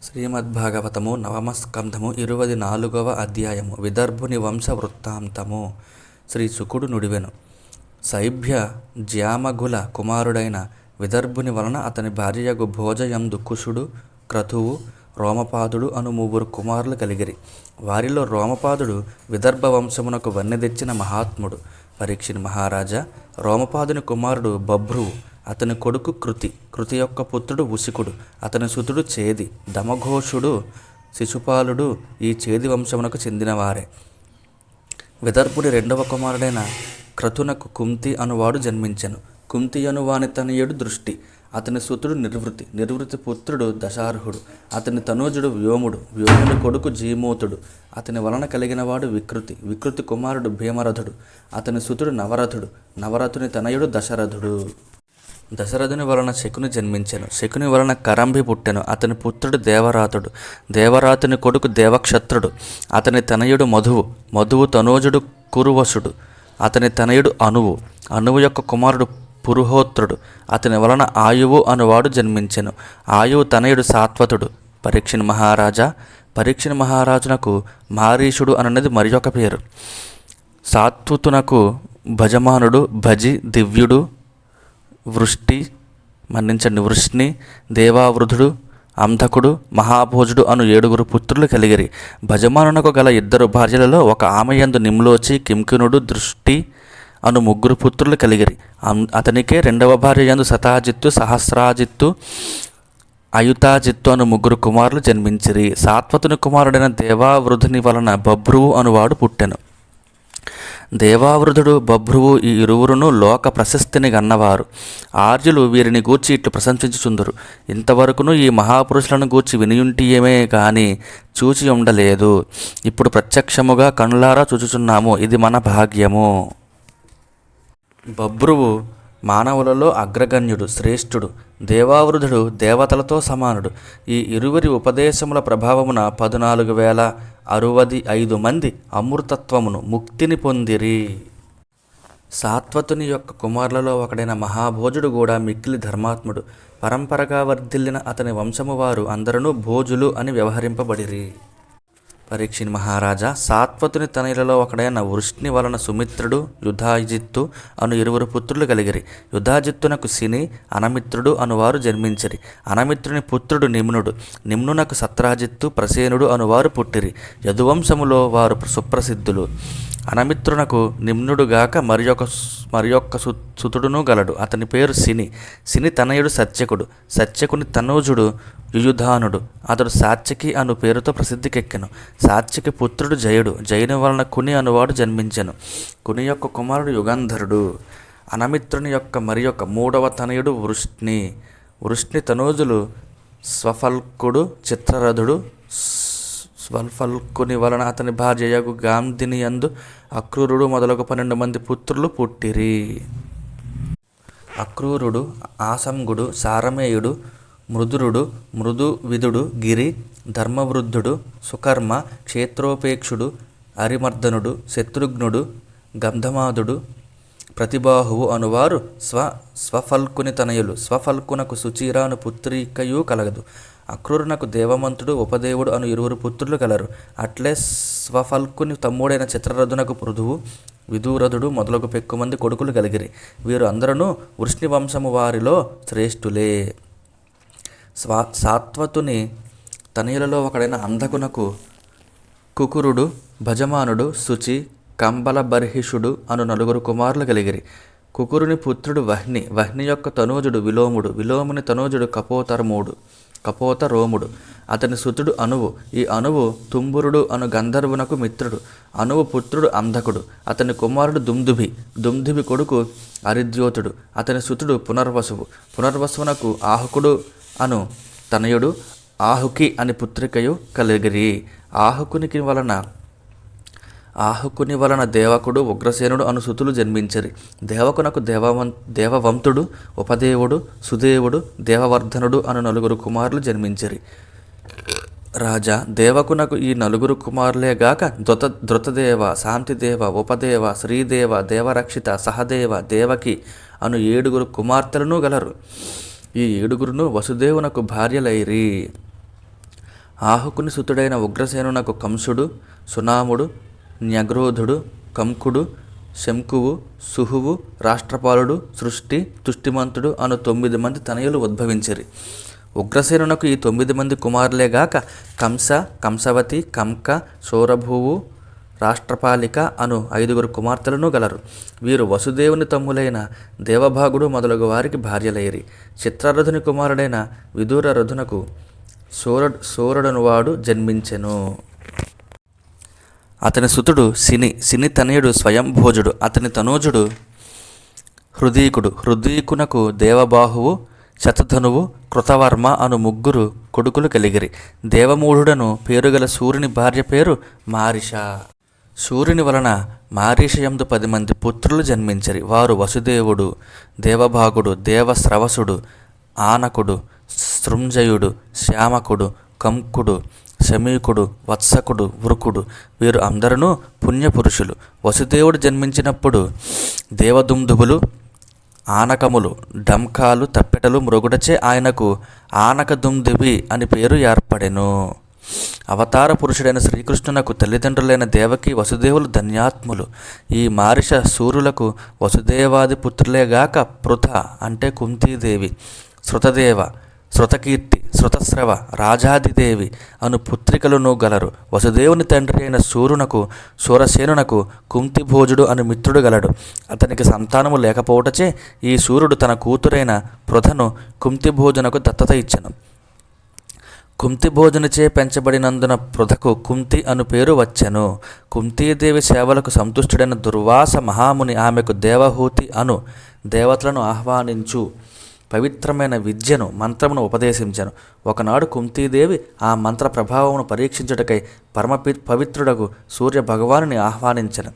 శ్రీమద్భాగవతము నవమ స్కంధము 24వ అధ్యాయము విదర్భుని వంశ వృత్తాంతము. శ్రీ శుకుడు నుడివెను. శైభ్య జ్యామఘుల కుమారుడైన విదర్భుని వలన అతని భార్యయగు భోజయందు కుశుడు, క్రతువు, రోమపాదుడు అను 3 కుమారులు కలిగిరి. వారిలో రోమపాదుడు విదర్భ వంశమునకు వన్నె తెచ్చిన మహాత్ముడు. పరీక్షిన్ మహారాజా, రోమపాదుని కుమారుడు బభ్రువు, అతని కొడుకు కృతి యొక్క పుత్రుడు ఉసికుడు, అతని సుతుడు చేది, దమఘోషుడు, శిశుపాలుడు ఈ చేది వంశమునకు చెందినవారే. విదర్భుడి 2వ కుమారుడైన క్రతునకు కుంతి అనువాడు జన్మించెను. కుంతి అనువాని తనయుడు దృష్టి, అతని సుతుడు నిర్వృతి పుత్రుడు దశార్హుడు, అతని తనూజుడు వ్యోముడి కొడుకు జీమూతుడు, అతని వలన కలిగినవాడు వికృతి కుమారుడు భీమరథుడు, అతని సుతుడు నవరథుని తనయుడు దశరథుడు. దశరథుని వలన శకుని జన్మించెను. శకుని వలన కరంభి పుట్టెను. అతని పుత్రుడు దేవరాతుని కొడుకు దేవక్షత్రుడు, అతని తనయుడు మధువు తనూజుడు కురువసుడు, అతని తనయుడు అనువు యొక్క కుమారుడు పురుహోత్రుడు, అతని వలన ఆయువు అనువాడు జన్మించెను. ఆయువు తనయుడు సాత్వతుడు. పరీక్షిన్ మహారాజునకు మారీషుడు అన్నది మరి ఒక పేరు. సాత్వతునకు భజమానుడు, దివ్యుడు, వృష్ణి, దేవావృధుడు, అంధకుడు, మహాభోజుడు అను 7 పుత్రులు కలిగిరి. భజమానునకు గల 2 భార్యలలో ఒక ఆమెయందు నిమ్లోచి, కింకిణుడు, దృష్టి అను 3 పుత్రులు కలిగిరి. అతనికే 2వ భార్య యందు శతాజిత్తు, సహస్రాజిత్తు, అయుతాజిత్తు అను 3 కుమారులు జన్మించిరి. సాత్వతుని కుమారుడైన దేవావృధుని వలన బభ్రువు అనువాడు పుట్టెను. దేవావృధుడు, బభ్రువు ఈ ఇరువురును లోక ప్రశస్తిని గన్నవారు. ఆర్యులు వీరిని గూర్చి ఇట్లు ప్రశంసించుచుందురు. ఇంతవరకును ఈ మహాపురుషులను గూర్చి వినియుంటియేమే గాని చూచి ఉండలేదు. ఇప్పుడు ప్రత్యక్షముగా కనులారా చూచుచున్నాము. ఇది మన భాగ్యము. బభ్రువు మానవులలో అగ్రగణ్యుడు, శ్రేష్ఠుడు. దేవావృధుడు దేవతలతో సమానుడు. ఈ ఇరువురి ఉపదేశముల ప్రభావమున 14,065 మంది అమృతత్వమును ముక్తిని పొందిరి. సాత్వతుని యొక్క కుమారులలో ఒకడైన మహాభోజుడు కూడా మిక్కిలి ధర్మాత్ముడు. పరంపరగా వర్ధిల్లిన అతని వంశము వారు అందరూ భోజులు అని వ్యవహరింపబడిరి. పరీక్షిన్ మహారాజా, సాత్వతుని తనయులలో ఒకడైన వృష్ణి వలన సుమిత్రుడు, యుధాజిత్తు అను 2 పుత్రులు కలిగిరి. యుధాజిత్తునకు సిని, అనమిత్రుడు అనువారు జన్మించిరి. అనమిత్రుని పుత్రుడు నిమ్నునకు సత్రాజిత్తు, ప్రసేనుడు అనువారు పుట్టిరి. యదువంశములో వారు సుప్రసిద్ధులు. అనమిత్రునకు నిమ్నుడుగాక మరియొక్క సుతుడును గలడు. అతని పేరు సిని తనయుడు సత్యకుని తనూజుడు యుయుధానుడు. అతడు సాత్యకి అను పేరుతో ప్రసిద్ధికెక్కెను. సాత్యకి పుత్రుడు జయుని వలన కుని అనువాడు జన్మించెను. కుని యొక్క కుమారుడు యుగంధరుడు. అనమిత్రుని యొక్క మరియొక 3వ తనయుడు వృష్ణి తనూజులు స్వఫల్కుడు, చిత్రరథుడు. స్వల్ఫల్కుని వలన అతని భార్యయగు గాంధిని యందు అక్రూరుడు మొదలగు 12 మంది పుత్రులు పుట్టిరి. అక్రూరుడు, ఆసంగుడు, సారమేయుడు, మృదువిదుడు, గిరి, ధర్మవృద్ధుడు, సుకర్మ, క్షేత్రోపేక్షుడు, అరిమర్దనుడు, శత్రుఘ్నుడు, గంధమాదుడు, ప్రతిబాహువు అనువారు స్వఫల్కుని తనయులు. స్వఫల్కునకు సుచీరాను పుత్రికయు కలగదు. అక్రూరునకు దేవమంతుడు, ఉపదేవుడు అను 2 పుత్రులు కలరు. అట్లే స్వఫల్కుని తమ్ముడైన చిత్రరథునకు పృథువు, విదూరథుడు మొదలగు పెక్కుమంది కొడుకులు కలిగిరి. వీరు అందరూ వృష్ణి వంశము వారిలో శ్రేష్ఠులే. సాత్వతుని తనయులలో ఒకడైన అంధకునకు కుకురుడు, భజమానుడు, శుచి, కంబలబర్హిషుడు అను 4 కుమారులు కలిగిరి. కుకురుని పుత్రుడు వహ్ని యొక్క తనూజుడు విలోముని తనూజుడు కపోతరోముడు, అతని సుతుడు అనువు. ఈ అనువు తుంబురుడు అను గంధర్వునకు మిత్రుడు. అనువు పుత్రుడు అంధకుడు. అతని కుమారుడు దుందుభి కొడుకు అరిద్యోతుడు, అతని సుతుడు పునర్వసువునకు ఆహుకుడు అను తనయుడు, ఆహుకి అని పుత్రికయు కలిగిరి. ఆహుకుని వలన దేవకుడు, ఉగ్రసేనుడు అను సుతులు జన్మించిరి. దేవకునకు దేవవంతుడు, ఉపదేవుడు, సుదేవుడు, దేవవర్ధనుడు అను 4 కుమారులు జన్మించిరి. రాజా, దేవకునకు ఈ 4 కుమారులే గాక ధృతదేవ, శాంతిదేవ, ఉపదేవ, శ్రీదేవ, దేవరక్షిత, సహదేవ, దేవకి అను 7 కుమార్తెలను గలరు. ఈ 7 వసుదేవునకు భార్యలైరి. ఆహుకుని సుతుడైన ఉగ్రసేనునకు కంసుడు, సునాముడు, న్యగ్రోధుడు, కంకుడు, శంకువు, సుహువు, రాష్ట్రపాలుడు, సృష్టి, తుష్టిమంతుడు అను 9 మంది తనయులు ఉద్భవించిరి. ఉగ్రసేనునకు ఈ 9 మంది కుమారులేగాక కంస, కంసవతి, కంక, శోరభువు, రాష్ట్రపాలిక అను 5 కుమార్తెలను గలరు. వీరు వసుదేవుని తమ్ములైన దేవభాగుడు మొదలగు వారికి భార్యలైరి. చిత్రరథుని కుమారుడైన విదూర రథునకు సోరడనువాడు జన్మించెను. అతని సుతుడు శని తనయుడు స్వయంభోజుడు. అతని తనూజుడు హృదీకునకు దేవబాహువు, శతధనువు, కృతవర్మ అను 3 కొడుకులు కలిగిరి. దేవమూఢుడను పేరుగల సూర్యుని భార్య పేరు మారిష. సూర్యుని వలన మారీషయందు 10 మంది పుత్రులు జన్మించరి. వారు వసుదేవుడు, దేవభాగుడు, దేవస్రవసుడు, ఆనకుడు, సృంజయుడు, శ్యామకుడు, కంకుడు, శమీకుడు, వత్సకుడు, వృకుడు. వీరు అందరూ పుణ్యపురుషులు. వసుదేవుడు జన్మించినప్పుడు దేవదుందుబులు, ఆనకములు, డంకాలు, తప్పెటలు మ్రొగుటచే ఆయనకు ఆనకదుందుబి అని పేరు ఏర్పడెను. అవతార పురుషుడైన శ్రీకృష్ణునకు తల్లిదండ్రులైన దేవకి వసుదేవులు ధన్యాత్ములు. ఈ మారిష సూరులకు వసుదేవాది పుత్రులేగాక పృథ అంటే కుంతీదేవి, శృతదేవ, శృతకీర్తి, శృతస్రవ, రాజాదిదేవి అను పుత్రికలను గలరు. వసుదేవుని తండ్రి అయిన శూరసేనునకు కుంతిభోజుడు అను మిత్రుడు గలడు. అతనికి సంతానము లేకపోవటచే ఈ సూర్యుడు తన కూతురైన పృథను కుంతిభోజునకు దత్తత ఇచ్చెను. కుంతిభోజునిచే పెంచబడినందున పృథకు కుంతి అను పేరు వచ్చెను. కుంతీదేవి సేవలకు సంతుష్టుడైన దుర్వాస మహాముని ఆమెకు దేవహూతి అను దేవతలను ఆహ్వానించు పవిత్రమైన విద్యను, మంత్రమును ఉపదేశించెను. ఒకనాడు కుంతీదేవి ఆ మంత్ర ప్రభావమును పరీక్షించుటకై పవిత్రుడకు సూర్య భగవానుని ఆహ్వానించెను.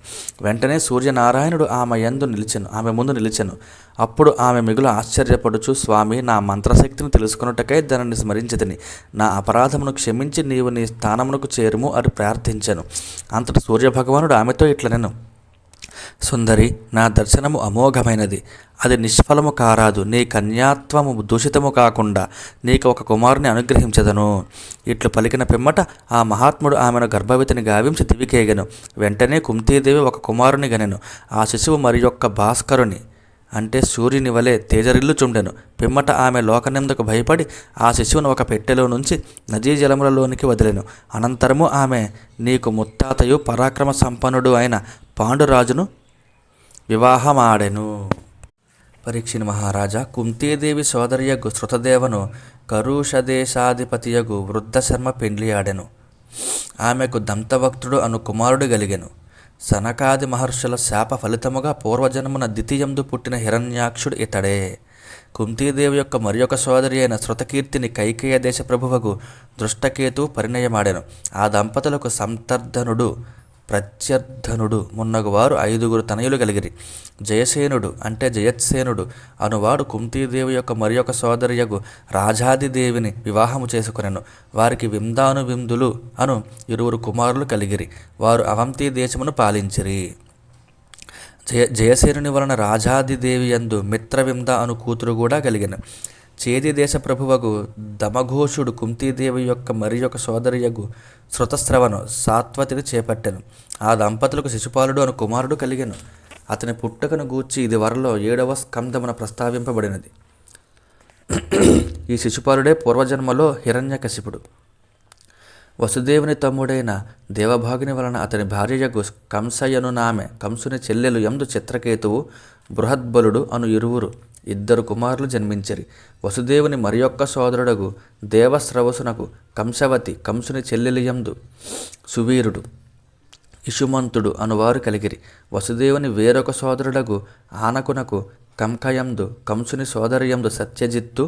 వెంటనే సూర్యనారాయణుడు ఆమె ముందు నిలిచెను. అప్పుడు ఆమె మిగులు ఆశ్చర్యపడుచు, స్వామి, నా మంత్రశక్తిని తెలుసుకొనుటకై దానిని స్మరించితిని. నా అపరాధమును క్షమించి నీవు నీ స్థానమునకు చేరుము అని ప్రార్థించెను. అంతటి సూర్యభగవానుడు ఆమెతో ఇట్లనెను, సుందరి, నా దర్శనము అమోఘమైనది. అది నిష్ఫలము కారాదు. నీ కన్యాత్వము దూషితము కాకుండా నీకు ఒక కుమారుని అనుగ్రహించదను. ఇట్లు పలికిన పిమ్మట ఆ మహాత్ముడు ఆమెను గర్భవతిని గావించి దివికేగెను. వెంటనే కుంతీదేవి ఒక కుమారుని గనెను. ఆ శిశువు మరి యొక్క భాస్కరుని అంటే సూర్యుని వలె తేజరిల్లుచుండెను. పిమ్మట ఆమె లోకనిందకు భయపడి ఆ శిశువును ఒక పెట్టెలో నుంచి నదీ జలములలోనికి వదిలెను. అనంతరము ఆమె నీకు ముత్తాతయు పరాక్రమ సంపన్నుడు అయిన పాండురాజును వివాహమాడెను. పరీక్షిని మహారాజా, కుంతీదేవి సోదరియగు శృతదేవను కరుషదేశాధిపతియగు వృద్ధశర్మ పెండ్లియాడెను. ఆమెకు దంతవక్తుడు అను కుమారుడు గలిగెను. సనకాది మహర్షుల శాప ఫలితముగా పూర్వజన్మన ద్వితీయందు పుట్టిన హిరణ్యాక్షుడు ఇతడే. కుంతీదేవి యొక్క మరి ఒక సోదరి అయిన శృతకీర్తిని కైకేయ దేశ ప్రభువకు దృష్టకేతు పరిణయమాడెను. ఆ దంపతులకు సంతర్ధనుడు, ప్రత్యర్థనుడు మున్నగువారు 5 తనయులు కలిగిరి. జయసేనుడు అంటే జయత్సేనుడు అనువాడు కుంతీదేవి యొక్క మరి ఒక సోదరియగు రాజాదిదేవిని వివాహము చేసుకొనెను. వారికి విందానువిందులు అను 2 కుమారులు కలిగిరి. వారు అవంతి దేశమును పాలించిరి. జయసేనుని వలన రాజాదిదేవి యందు మిత్రవింద అను కూతురు కూడా కలిగెను. చేది దేశ ప్రభువగు దమఘోషుడు కుంతీదేవి యొక్క మరి ఒక సోదరియగు శృతస్రవను సాత్వతిని చేపట్టెను. ఆ దంపతులకు శిశుపాలుడు అను కుమారుడు కలిగెను. అతని పుట్టుకను గూర్చి ఇది వరలో 7వ స్కందమున ప్రస్తావింపబడినది. ఈ శిశుపాలుడే పూర్వజన్మలో హిరణ్యకశిపుడు. వసుదేవుని తమ్ముడైన దేవభాగుని వలన అతని భార్యయగు కంసయనునామె కంసుని చెల్లెలు యందు చిత్రకేతువు, బృహద్బలుడు అను 2 కుమారులు జన్మించిరి. వసుదేవుని మరి యొక్క సోదరుడగు దేవస్రవసునకు కంసవతి, కంసుని చెల్లెలియందు సువీరుడు, ఇషుమంతుడు అనువారు కలిగిరి. వసుదేవుని వేరొక సోదరుడగు ఆనకునకు కంకయందు, కంసుని సోదరియందు సత్యజిత్తు,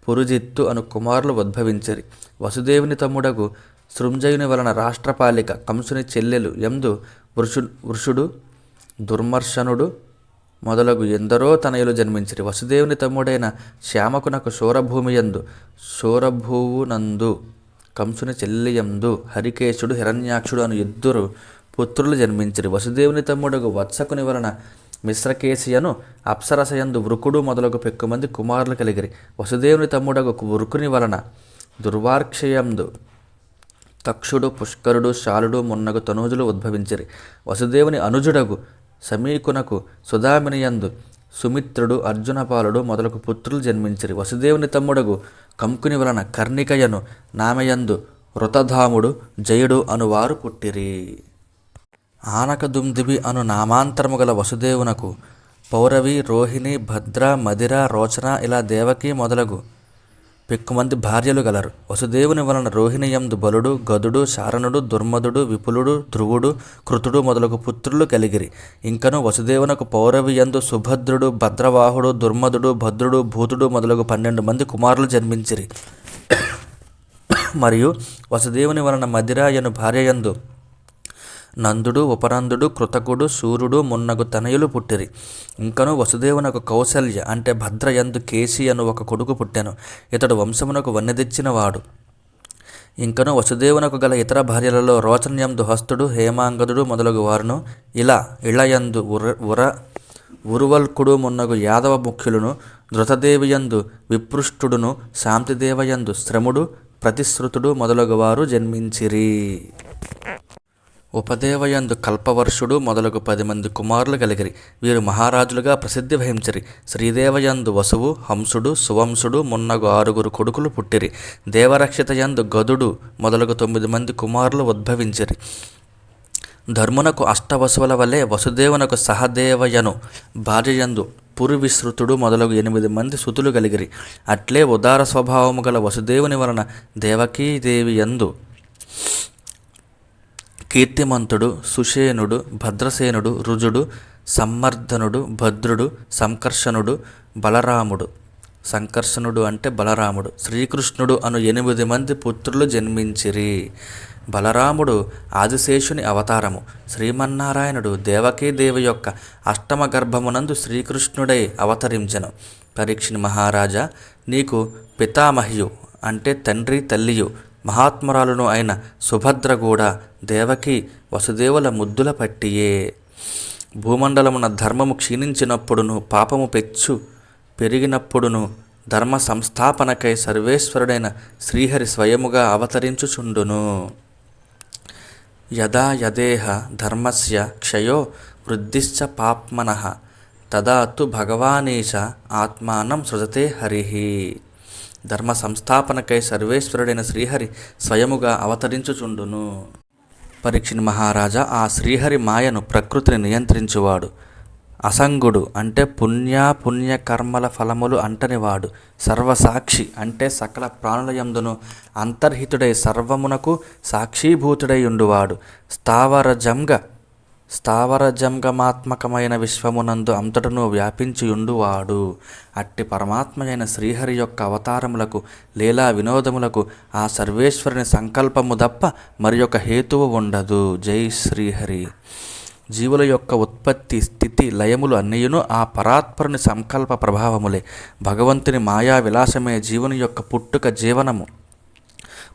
పురుజిత్తు అను కుమారులు ఉద్భవించిరి. వసుదేవుని తమ్ముడగు సృంజయుని వలన రాష్ట్రపాలిక, కంసుని చెల్లెలు యందు వృషుడు, దుర్మర్శనుడు మొదలగు ఎందరో తనయులు జన్మించిరి. వసుదేవుని తమ్ముడైన శ్యామకునకు శూరభూమియందు, శూరభూవునందు, కంసుని చెల్లియందు హరికేశుడు, హిరణ్యాక్షుడు అను 2 పుత్రులు జన్మించిరి. వసుదేవుని తమ్ముడగు వత్సకుని వలన మిశ్రకేశియను, అప్సరసయందు వృకుడు మొదలగు పెక్కుమంది కుమారులు కలిగిరి. వసుదేవుని తమ్ముడగు వృకుని వలన దుర్వార్క్షయందు తక్షుడు, పుష్కరుడు, శాలుడు మున్నగు తనూజులు ఉద్భవించిరి. వసుదేవుని అనుజుడగు సమీకునకు సుధామినియందు సుమిత్రుడు, అర్జునపాలుడు మొదలగు పుత్రులు జన్మించిరి. వసుదేవుని తమ్ముడగు కంకుని వలన కర్ణికయను నామయందు ఋతధాముడు, జయుడు అనువారు పుట్టిరి. ఆనకదుందుభి అను నామాంతరము గల వసుదేవునకు పౌరవి, రోహిణి, భద్ర, మదిర, రోచన ఇలా దేవకి మొదలగు పెక్కుమంది భార్యలు గలరు. వసుదేవుని వలన రోహిణియందు బలుడు, గదుడు, శారణుడు, దుర్మదుడు, విపులుడు, ధ్రువుడు, కృతుడు మొదలగు పుత్రులు కలిగిరి. ఇంకను వసుదేవునకు పౌరవియందు సుభద్రుడు, భద్రవాహుడు, దుర్మదుడు, భద్రుడు, భూతుడు మొదలగు 12 మంది కుమారులు జన్మించిరి. మరియు వసుదేవుని వలన మదిరాయను భార్యయందు నందుడు, ఉపనందుడు, కృతకుడు, శూరుడు మున్నగు తనయులు పుట్టిరి. ఇంకను వసుదేవునకు కౌసల్య అంటే భద్రయందు కేసి అను ఒక కొడుకు పుట్టెను. ఇతడు వంశమునకు వన్నెదిచ్చినవాడు. ఇంకను వసుదేవునకు గల ఇతర భార్యలలో రోచన్యందు హస్తుడు, హేమాంగదుడు మొదలగు వారును, ఇలా ఇళయందు ఉరువల్కుడు మున్నగు యాదవ ముఖ్యులను, ధృతదేవియందు విపృష్టుడును, శాంతిదేవయందు శ్రముడు, ప్రతిశ్రుతుడు మొదలగువారు జన్మించిరి. ఉపదేవయందు కల్పవర్షుడు మొదలగు 10 మంది కుమారులు కలిగిరి. వీరు మహారాజులుగా ప్రసిద్ధి వహించిరి. శ్రీదేవయందు వసువు, హంసుడు, సువంశుడు మున్నగు 6 కొడుకులు పుట్టిరి. దేవరక్షితయందు గదుడు మొదలగు 9 మంది కుమారులు ఉద్భవించిరి. ధర్మునకు అష్టవసువుల వలె వసుదేవునకు సహదేవయను భార్యయందు పురువిశ్రుతుడు మొదలగు 8 మంది సుతులు కలిగిరి. అట్లే ఉదార స్వభావము గల వసుదేవుని వలన దేవకీదేవియందు కీర్తిమంతుడు, సుషేనుడు, భద్రసేనుడు, రుజుడు, సమ్మర్ధనుడు, భద్రుడు, సంకర్షణుడు, బలరాముడు సంకర్షణుడు అంటే బలరాముడు, శ్రీకృష్ణుడు అను 8 మంది పుత్రులు జన్మించిరి. బలరాముడు ఆదిశేషుని అవతారము. శ్రీమన్నారాయణుడు దేవకీదేవి యొక్క అష్టమ గర్భమునందు శ్రీకృష్ణుడై అవతరించెను. పరీక్షిణి మహారాజా, నీకు పితామహియు అంటే తండ్రి తల్లియు మహాత్మురాలును అయిన సుభద్ర కూడా దేవకి వసుదేవుల ముద్దుల పట్టియే. భూమండలమున ధర్మము క్షీణించినప్పుడును, పాపము పెరిగినప్పుడును ధర్మ సంస్థాపనకై సర్వేశ్వరుడైన శ్రీహరి స్వయముగా అవతరించుచుండును. యదా యదేహ ధర్మస్య క్షయో వృద్ధిశ్చ పాప్మనః తదా తు భగవానీశ ఆత్మానం సృజతే హరిః. ధర్మ సంస్థాపనకై సర్వేశ్వరుడైన శ్రీహరి స్వయముగా అవతరించుచుండును. పరీక్షిణి మహారాజా, ఆ శ్రీహరి మాయను ప్రకృతిని నియంత్రించువాడు. అసంగుడు అంటే పుణ్య కర్మల ఫలములు అంటనివాడు. సర్వసాక్షి అంటే సకల ప్రాణులయందును అంతర్హితుడై సర్వమునకు సాక్షీభూతుడై ఉండువాడు. స్థావరజంగమాత్మకమైన విశ్వమునందు అంతటను వ్యాపించియుండువాడు. అట్టి పరమాత్మయైన శ్రీహరి యొక్క అవతారములకు, లీలా వినోదములకు ఆ సర్వేశ్వరుని సంకల్పము తప్ప మరి ఒక హేతువు ఉండదు. జై శ్రీహరి. జీవుల యొక్క ఉత్పత్తి, స్థితి, లయములు అన్నీయును ఆ పరాత్పరుని సంకల్ప ప్రభావములే. భగవంతుని మాయా విలాసమే జీవుని యొక్క పుట్టుక, జీవనము,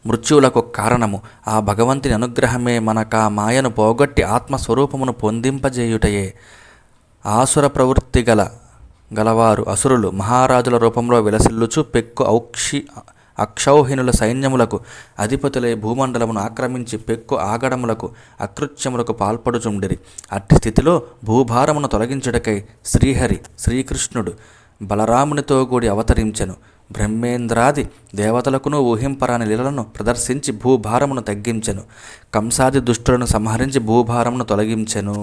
మృత్యువులకు కారణము. ఆ భగవంతుని అనుగ్రహమే మనకా మాయను పోగొట్టి ఆత్మస్వరూపమును పొందింపజేయుటయే. ఆసుర ప్రవృత్తి గలవారు అసురులు మహారాజుల రూపంలో విలసిల్లుచు పెక్కు అక్షౌహిణుల సైన్యములకు అధిపతులై భూమండలమును ఆక్రమించి పెక్కు ఆగడములకు, అకృత్యములకు పాల్పడుచుండిరి. అట్టి స్థితిలో భూభారమును తొలగించుటకై శ్రీకృష్ణుడు బలరామునితో కూడి అవతరించెను. బ్రహ్మేంద్రాది దేవతలకును ఊహింపరాని లీలలను ప్రదర్శించి భూభారమును తగ్గించెను. కంసాది దుష్టులను సంహరించి భూభారమును తొలగించెను.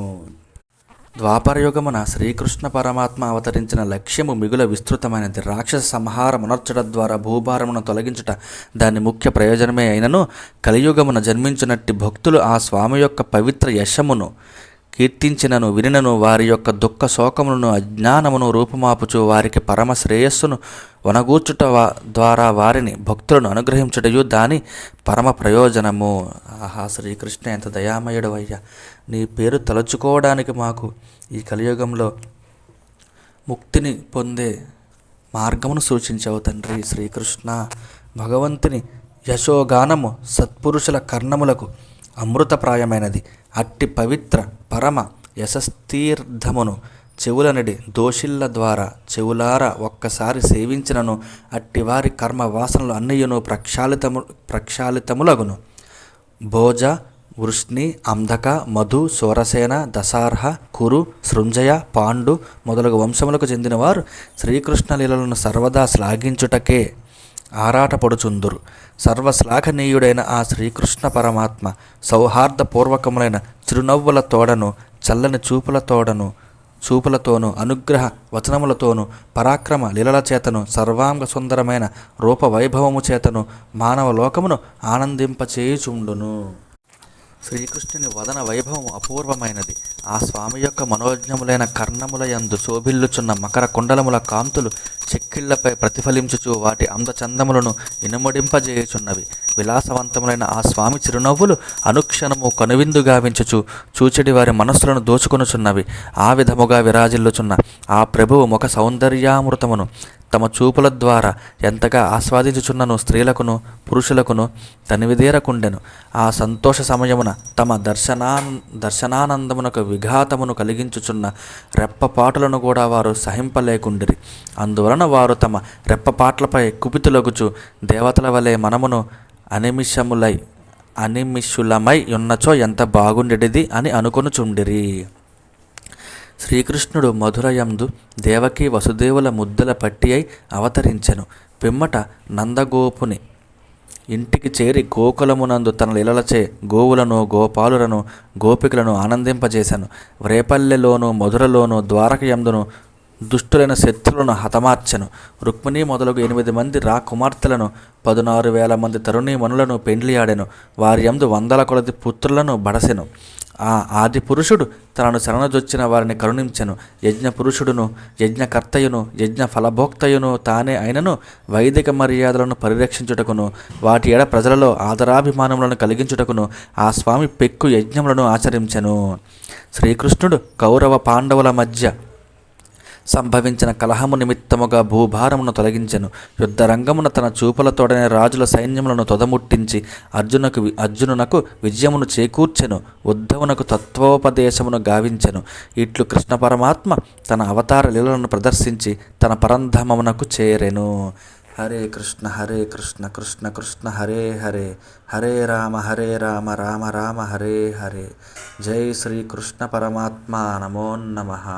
ద్వాపరయుగమున శ్రీకృష్ణ పరమాత్మ అవతరించిన లక్ష్యము మిగుల విస్తృతమైనది. రాక్షస సంహారమునర్చట ద్వారా భూభారమును తొలగించుట దాని ముఖ్య ప్రయోజనమే అయినను, కలియుగమున జన్మించినట్టి భక్తులు ఆ స్వామి యొక్క పవిత్ర యశమును కీర్తించినను వినినను వారి యొక్క దుఃఖ శోకములను, అజ్ఞానమును రూపుమాపుచు వారికి పరమ శ్రేయస్సును వనగూర్చుట ద్వారా వారిని భక్తులను అనుగ్రహించుటయు దాని పరమ ప్రయోజనము. ఆహా, శ్రీకృష్ణ ఎంత దయామయుడు అయ్యా! నీ పేరు తలుచుకోవడానికి మాకు ఈ కలియుగంలో ముక్తిని పొందే మార్గమును సూచించావు తండ్రి. శ్రీకృష్ణ, భగవంతుని యశోగానము సత్పురుషుల కర్ణములకు అమృతప్రాయమైనది. అట్టి పవిత్ర పరమ యశస్తీర్థమును చెవులనడి దోషిళ్ళ ద్వారా చెవులార ఒక్కసారి సేవించినను అట్టివారి కర్మ వాసనలు అన్నయ్యను ప్రక్షాళితములగును. భోజ, వృష్ణి, అంధక, మధు, సోరసేన, దశార్హ, కురు, సృంజయ, పాండు మొదలగు వంశములకు చెందినవారు శ్రీకృష్ణ లీలలను సర్వదా శ్లాఘించుటకే ఆరాటపడుచుందురు. సర్వశ్లాఘనీయుడైన ఆ శ్రీకృష్ణ పరమాత్మ సౌహార్దపూర్వకములైన చిరునవ్వుల తోడను, చల్లని చూపులతోనూ, అనుగ్రహ వచనములతోనూ, పరాక్రమ లీలల చేతను, సర్వాంగ సుందరమైన రూపవైభవము చేతను మానవ లోకమును ఆనందింపచేయుచుండును. శ్రీకృష్ణుని వదన వైభవము అపూర్వమైనది. ఆ స్వామి యొక్క మనోజ్ఞములైన కర్ణముల యందు శోభిల్లుచున్న మకర కుండలముల కాంతులు చెక్కిళ్లపై ప్రతిఫలించుచు వాటి అందచందములను ఇనుమడింపజేయుచున్నవి. విలాసవంతములైన ఆ స్వామి చిరునవ్వులు అనుక్షణము కనువిందు గావించుచు చూచెడి వారి మనస్సులను దోచుకొనుచున్నవి. ఆ విధముగా విరాజిల్లుచున్న ఆ ప్రభువు ముఖ సౌందర్యామృతమును తమ చూపుల ద్వారా ఎంతగా ఆస్వాదించుచున్నను స్త్రీలకును పురుషులకును తనివిదీరకుండెను. ఆ సంతోష సమయమున తమ దర్శనానందమునకు విఘాతమును కలిగించుచున్న రెప్పపాటులను కూడా వారు సహింపలేకుండిరి. అందువలన వారు తమ రెప్పపాట్లపై కుపితులగుచు దేవతల వలె మనమును అనిమిషులమై ఉన్నచో ఎంత బాగుండెడిది అని అనుకొనుచుండిరి. శ్రీకృష్ణుడు మధురయందు దేవకీ వసుదేవుల ముద్దల పట్టి అయి అవతరించెను. పిమ్మట నందగోపుని ఇంటికి చేరి గోకులమునందు తన లీలలచే గోవులను, గోపాలులను, గోపికలను ఆనందింపజేశాను. వ్రేపల్లెలోను, మధురలోను, ద్వారకయందును దుష్టులైన శత్రులను హతమార్చెను. రుక్మిణి మొదలగు 8 మంది రాకుమార్తెలను, 16,000 మంది తరుణీమణులను పెండ్లియాడెను. వారి యందు 100 కొలది పుత్రులను బడసెను. ఆ ఆది పురుషుడు తనను శరణజొచ్చిన వారిని కరుణించెను. యజ్ఞ పురుషుడును, యజ్ఞకర్తయును, యజ్ఞ ఫలభోక్తయును తానే అయినను వైదిక మర్యాదలను పరిరక్షించుటకును, వాటి ఎడ ప్రజలలో ఆదరాభిమానములను కలిగించుటకును ఆ స్వామి పెక్కు యజ్ఞములను ఆచరించెను. శ్రీకృష్ణుడు కౌరవ పాండవుల మధ్య సంభవించిన కలహము నిమిత్తముగా భూభారమును తొలగించెను. యుద్ధరంగమున తన చూపులతోడనే రాజుల సైన్యములను తొదముట్టించి అర్జునునకు విజయమును చేకూర్చెను. ఉద్ధవునకు తత్వోపదేశమును గావించెను. ఇట్లు కృష్ణ పరమాత్మ తన అవతార లీలలను ప్రదర్శించి తన పరంధామమునకు చేరెను. హరే కృష్ణ కృష్ణ కృష్ణ హరే హరే, హరే రామ రామ రామ హరే హరే. జై శ్రీకృష్ణ పరమాత్మ. నమో నమః.